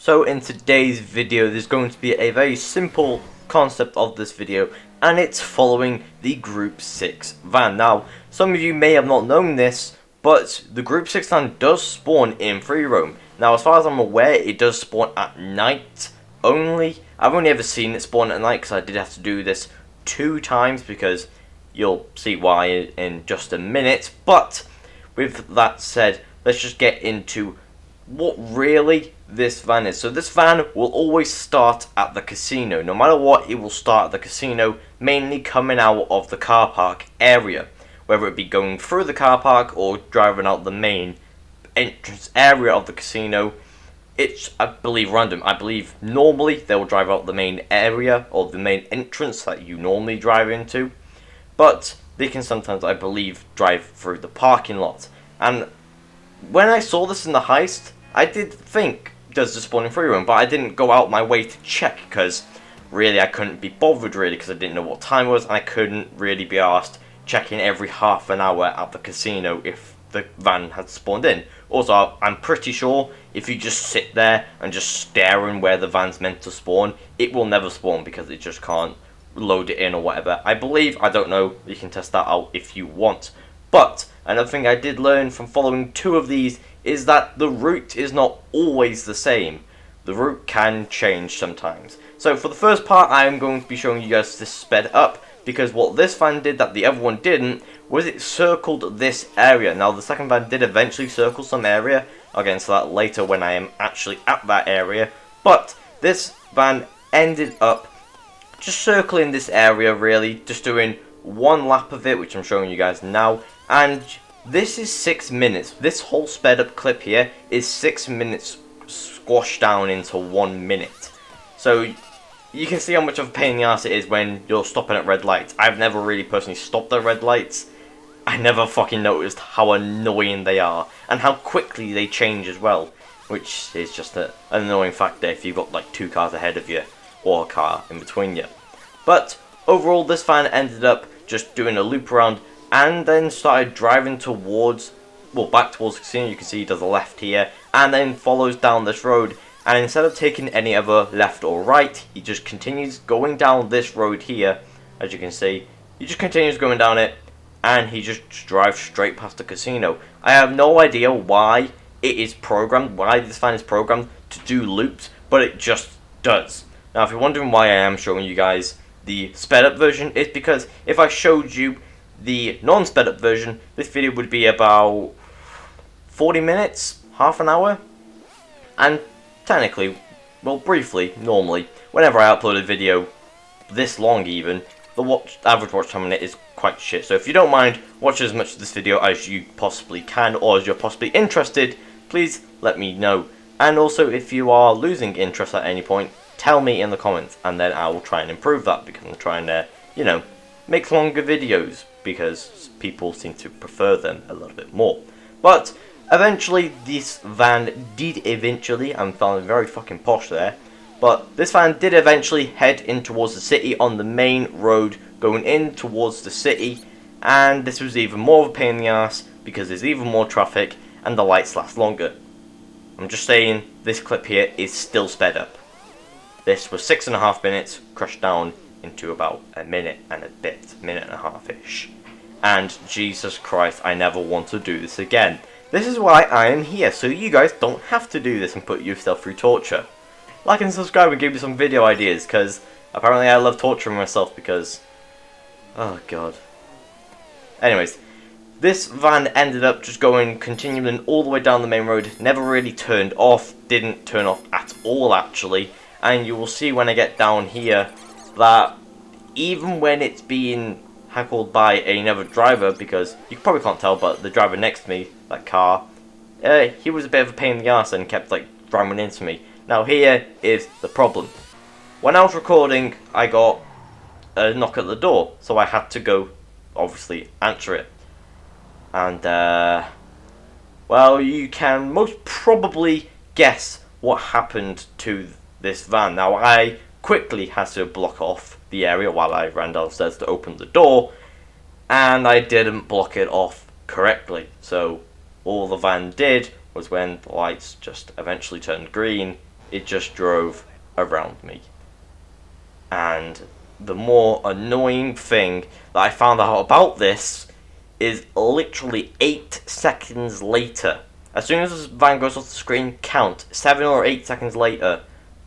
So in today's video there's going to be a very simple concept of this video, and it's following the Group 6 van. Now some of you may have not known this, but the Group 6 van does spawn in free roam. Now as far as I'm aware it does spawn at night only. I've only ever seen it spawn at night because I did have to do this 2 times, because you'll see why in just a minute. But with that said, let's just get into what really this van is. So this van will always start at the casino. No matter what, it will start at the casino, mainly coming out of the car park area, whether it be going through the car park or driving out the main entrance area of the casino. It's, I believe, random. I believe normally they will drive out the main area or the main entrance that you normally drive into, but they can sometimes, I believe, drive through the parking lot. And when I saw this in the heist, I did think, does this spawn in free roam? But I didn't go out my way to check, because really I couldn't be bothered, really, because I didn't know what time it was, and I couldn't really be asked checking every half an hour at the casino if the van had spawned in. Also, I'm pretty sure if you just sit there and just staring where the van's meant to spawn, it will never spawn because it just can't load it in or whatever. I believe, I don't know, you can test that out if you want. But another thing I did learn from following 2 of these is that the route is not always the same. The route can change sometimes. So for the first part, I am going to be showing you guys this sped up, because what this van did that the other one didn't was it circled this area. Now the second van did eventually circle some area. I'll get into that later when I am actually at that area. But this van ended up just circling this area, really, just doing 1 lap of it, which I'm showing you guys now. And this is 6 minutes. This whole sped up clip here is 6 minutes squashed down into 1 minute. So you can see how much of a pain in the ass it is when you're stopping at red lights. I've never really personally stopped at red lights. I never fucking noticed how annoying they are and how quickly they change as well, which is just an annoying factor if you've got like 2 cars ahead of you or a car in between you. But overall, this van ended up just doing a loop around and then started driving towards, well, back towards the casino. You can see he does a left here and then follows down this road. And instead of taking any other left or right, he just continues going down this road here. As you can see, he just continues going down it, and he just drives straight past the casino. I have no idea why it is programmed, why this van is programmed to do loops, but it just does. Now, if you're wondering why I am showing you guys the sped up version, it's because if I showed you the non-sped up version, this video would be about 40 minutes, half an hour, and technically, well, briefly, normally, whenever I upload a video this long even, the average watch time on it is quite shit. So if you don't mind watching as much of this video as you possibly can, or as you're possibly interested, please let me know. And also, if you are losing interest at any point, tell me in the comments, and then I will try and improve that, because I'm trying to, you know, make longer videos, because people seem to prefer them a little bit more. But eventually, this van did eventually, I'm feeling very fucking posh there, but this van did eventually head in towards the city on the main road going in towards the city, and this was even more of a pain in the ass because there's even more traffic and the lights last longer. I'm just saying, this clip here is still sped up. This was 6.5 minutes crushed down into about a minute and a bit, minute and a half-ish. And Jesus Christ, I never want to do this again. This is why I am here, so you guys don't have to do this and put yourself through torture. Like and subscribe and give me some video ideas, because apparently I love torturing myself because, oh god. Anyways, this van ended up just continuing all the way down the main road, never really turned off, didn't turn off at all actually, and you will see when I get down here that even when it's being heckled by another driver, because you probably can't tell, but the driver next to me, that car, he was a bit of a pain in the ass and kept like ramming into me. Now here is the problem. When I was recording, I got a knock at the door, so I had to go, obviously, answer it. And, well, you can most probably guess what happened to this van. Now, I quickly had to block off the area while I ran downstairs to open the door, and I didn't block it off correctly. So all the van did was, when the lights just eventually turned green, it just drove around me. And the more annoying thing that I found out about this is literally 8 seconds later. As soon as this van goes off the screen, count 7 or 8 seconds later,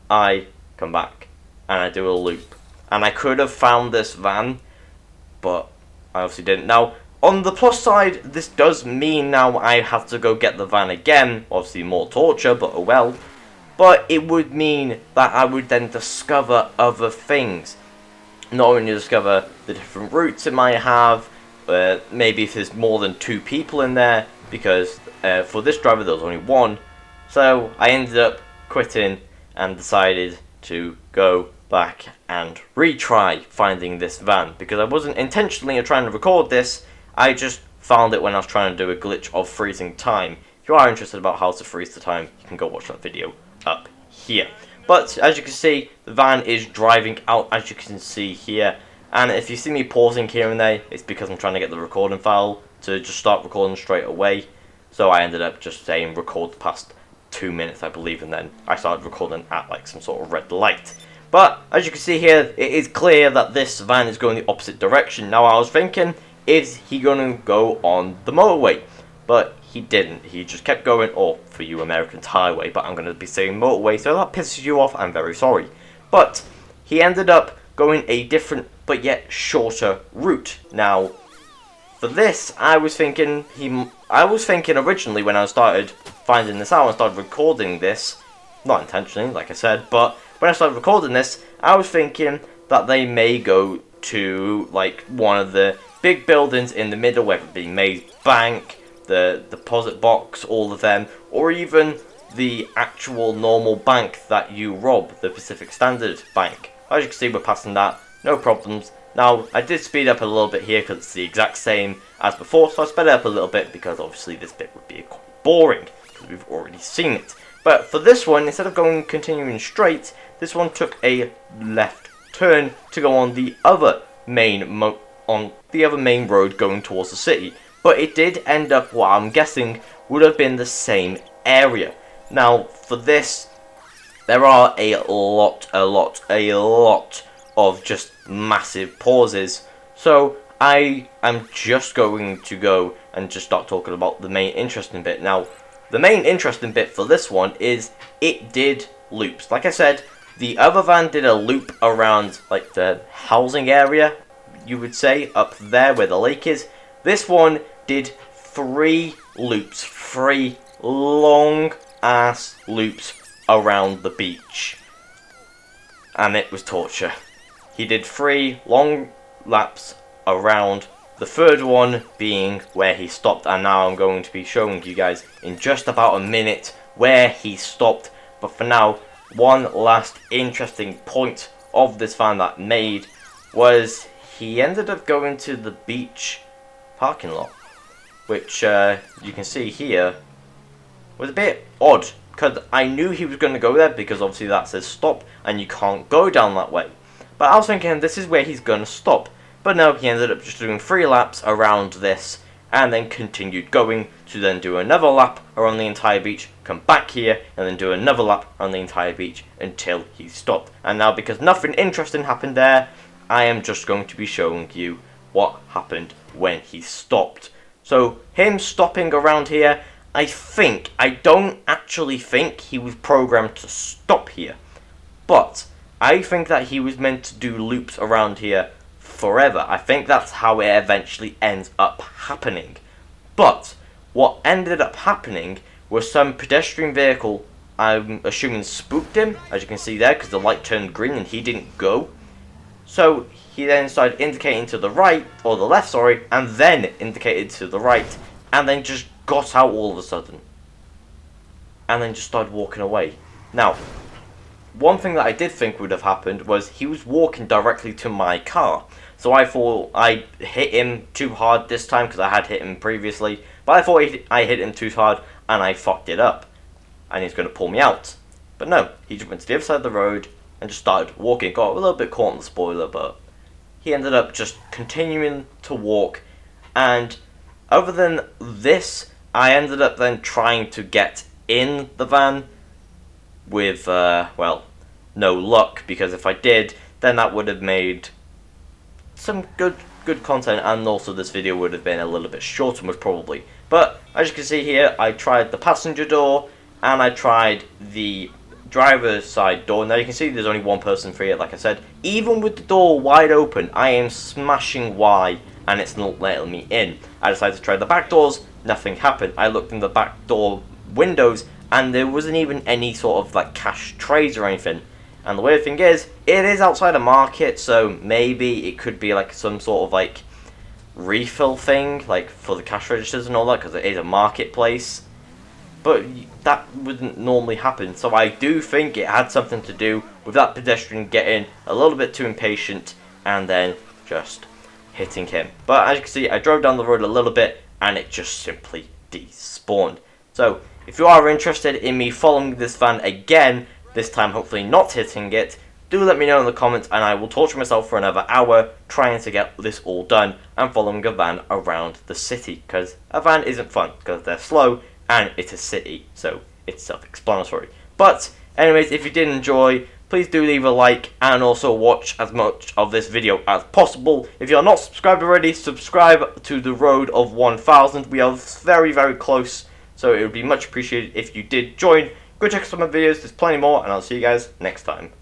I come back and I do a loop. And I could have found this van, but I obviously didn't. Now, on the plus side, this does mean now I have to go get the van again. Obviously more torture, but oh well. But it would mean that I would then discover other things. Not only discover the different routes it might have, maybe if there's more than 2 people in there, because for this driver there was only 1. So I ended up quitting and decided to go back and retry finding this van, because I wasn't intentionally trying to record this, I just found it when I was trying to do a glitch of freezing time. If you are interested about how to freeze the time, you can go watch that video up here. But as you can see, the van is driving out, as you can see here, and if you see me pausing here and there, it's because I'm trying to get the recording file to just start recording straight away. So I ended up just saying record the past 2 minutes, I believe, and then I started recording at like some sort of red light. But as you can see here, it is clear that this van is going the opposite direction. Now I was thinking, is he going to go on the motorway? But he didn't. He just kept going, or for you Americans, highway, but I'm going to be saying motorway, so if that pisses you off, I'm very sorry. But he ended up going a different but yet shorter route. Now, for this, I was thinking originally when I started finding this out and started recording this, not intentionally, like I said, but when I started recording this, I was thinking that they may go to like one of the big buildings in the middle, whether it be Maze Bank, the deposit box, all of them, or even the actual normal bank that you rob, the Pacific Standard Bank. As you can see, we're passing that, no problems. Now, I did speed up a little bit here because it's the exact same as before, so I sped it up a little bit because obviously this bit would be quite boring because we've already seen it. But for this one, instead of continuing straight, this one took a left turn to go on the other main road going towards the city. But it did end up what I'm guessing would have been the same area. Now, for this, there are a lot of just massive pauses. So I am just going to go and just start talking about the main interesting bit. Now, the main interesting bit for this one is it did loops. Like I said, the other van did a loop around like the housing area, you would say, up there where the lake is. This one did 3 loops, 3 long ass loops around the beach, and it was torture. He did 3 long laps around, the third one being where he stopped, and now I'm going to be showing you guys in just about a minute where he stopped. But for now, one last interesting point of this van that made was he ended up going to the beach parking lot, which you can see here was a bit odd, because I knew he was going to go there because obviously that says stop and you can't go down that way. But I was thinking this is where he's going to stop. But no, he ended up just doing 3 laps around this and then continued going to then do another lap around the entire beach, come back here and then do another lap around the entire beach until he stopped. And now, because nothing interesting happened there, I am just going to be showing you what happened when he stopped. So him stopping around here, I don't actually think he was programmed to stop here, but I think that he was meant to do loops around here forever. I think that's how it eventually ends up happening. But what ended up happening was some pedestrian vehicle, I'm assuming, spooked him, as you can see there, because the light turned green and he didn't go. So he then started indicating to the right, or the left, sorry, and then indicated to the right, and then just got out all of a sudden. And then just started walking away. Now, one thing that I did think would have happened was he was walking directly to my car. So I thought I hit him too hard this time, because I had hit him previously. But I thought I hit him too hard and I fucked it up. And he's going to pull me out. But no, he just went to the other side of the road and just started walking. Got a little bit caught on the spoiler, but he ended up just continuing to walk. And other than this, I ended up then trying to get in the van, with, well, no luck, because if I did, then that would have made some good content, and also this video would have been a little bit shorter most probably. But as you can see here, I tried the passenger door and I tried the driver's side door. Now you can see there's only one person through it, like I said. Even with the door wide open, I am smashing Y and it's not letting me in. I decided to try the back doors, nothing happened. I looked in the back door windows and there wasn't even any sort of like cash trays or anything. And the weird thing is, it is outside a market, so maybe it could be like some sort of like refill thing, like for the cash registers and all that, because it is a marketplace. But that wouldn't normally happen, so I do think it had something to do with that pedestrian getting a little bit too impatient and then just hitting him. But as you can see, I drove down the road a little bit and it just simply despawned. So if you are interested in me following this van again, this time hopefully not hitting it, do let me know in the comments and I will torture myself for another hour trying to get this all done and following a van around the city, because a van isn't fun because they're slow and it's a city, so it's self-explanatory. But anyways, if you did enjoy, please do leave a like and also watch as much of this video as possible. If you're not subscribed already, subscribe to the road of 1,000. We are very close, so it would be much appreciated if you did join. Go check out some of my videos, there's plenty more, and I'll see you guys next time.